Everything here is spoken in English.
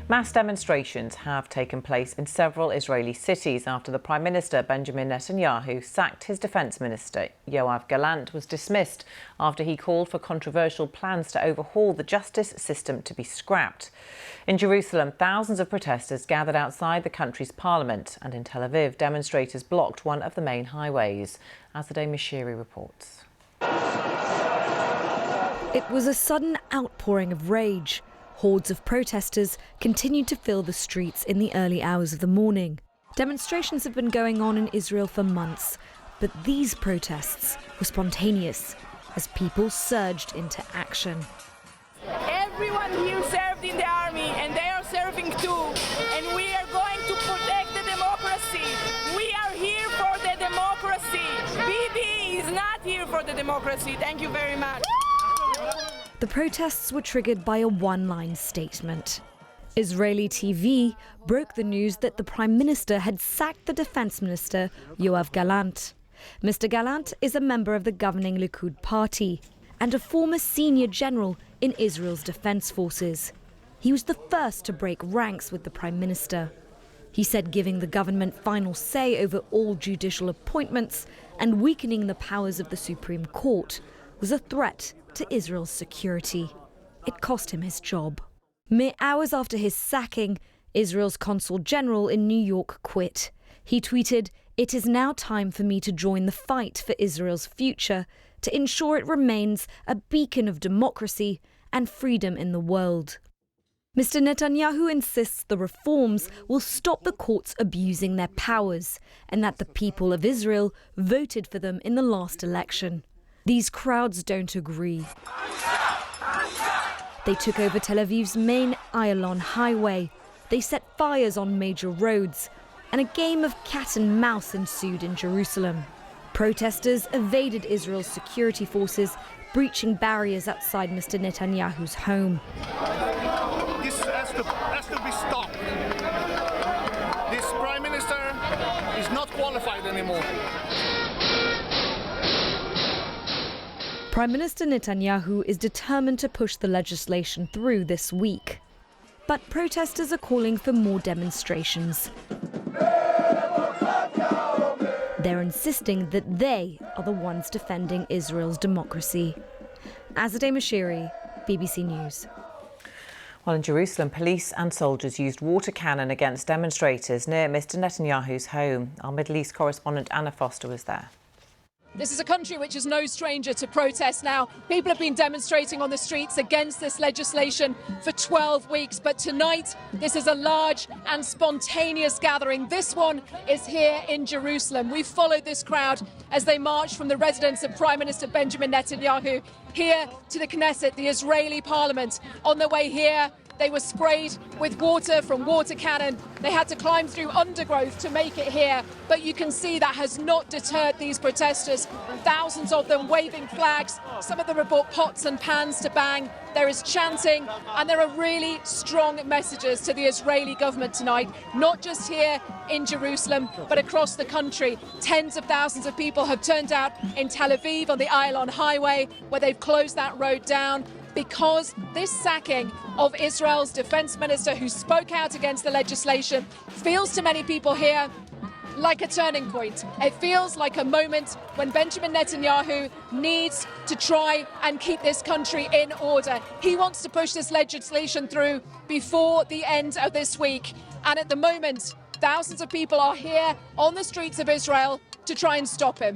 Mass demonstrations have taken place in several Israeli cities after the Prime Minister Benjamin Netanyahu sacked his defence minister. Yoav Gallant was dismissed after he called for controversial plans to overhaul the justice system to be scrapped. In Jerusalem, thousands of protesters gathered outside the country's parliament, and in Tel Aviv, demonstrators blocked one of the main highways. Azadeh Mishiri reports. It was a sudden outpouring of rage. Hordes of protesters continued to fill the streets in the early hours of the morning. Demonstrations have been going on in Israel for months, but these protests were spontaneous as people surged into action. Everyone here served in the army, and they are serving too, and we are going to protect the democracy. We are here for the democracy. Bibi is not here for the democracy. Thank you very much. The protests were triggered by a one-line statement. Israeli TV broke the news that the Prime Minister had sacked the Defence Minister, Yoav Gallant. Mr Gallant is a member of the governing Likud party and a former senior general in Israel's defence forces. He was the first to break ranks with the Prime Minister. He said giving the government final say over all judicial appointments and weakening the powers of the Supreme Court was a threat to Israel's security. It cost him his job. Mere hours after his sacking, Israel's consul general in New York quit. He tweeted, "It is now time for me to join the fight for Israel's future, to ensure it remains a beacon of democracy and freedom in the world." Mr Netanyahu insists the reforms will stop the courts abusing their powers and that the people of Israel voted for them in the last election. These crowds don't agree. They took over Tel Aviv's main Ayalon highway. They set fires on major roads, and a game of cat and mouse ensued in Jerusalem. Protesters evaded Israel's security forces, breaching barriers outside Mr Netanyahu's home. This has to be stopped. This Prime Minister is not qualified anymore. Prime Minister Netanyahu is determined to push the legislation through this week. But protesters are calling for more demonstrations. They're insisting that they are the ones defending Israel's democracy. Azadeh Mishiri, BBC News. Well, in Jerusalem, police and soldiers used water cannon against demonstrators near Mr Netanyahu's home. Our Middle East correspondent Anna Foster was there. This is a country which is no stranger to protest now. People have been demonstrating on the streets against this legislation for 12 weeks. But tonight, this is a large and spontaneous gathering. This one is here in Jerusalem. We've followed this crowd as they march from the residence of Prime Minister Benjamin Netanyahu here to the Knesset, the Israeli parliament. On their way here, they were sprayed with water from water cannon. They had to climb through undergrowth to make it here. But you can see that has not deterred these protesters. Thousands of them waving flags. Some of them have brought pots and pans to bang. There is chanting, and there are really strong messages to the Israeli government tonight, not just here in Jerusalem, but across the country. Tens of thousands of people have turned out in Tel Aviv on the Ayalon highway, where they've closed that road down, because this sacking of Israel's defence minister, who spoke out against the legislation, feels to many people here like a turning point. It feels like a moment when Benjamin Netanyahu needs to try and keep this country in order. He wants to push this legislation through before the end of this week. And at the moment, thousands of people are here on the streets of Israel to try and stop him.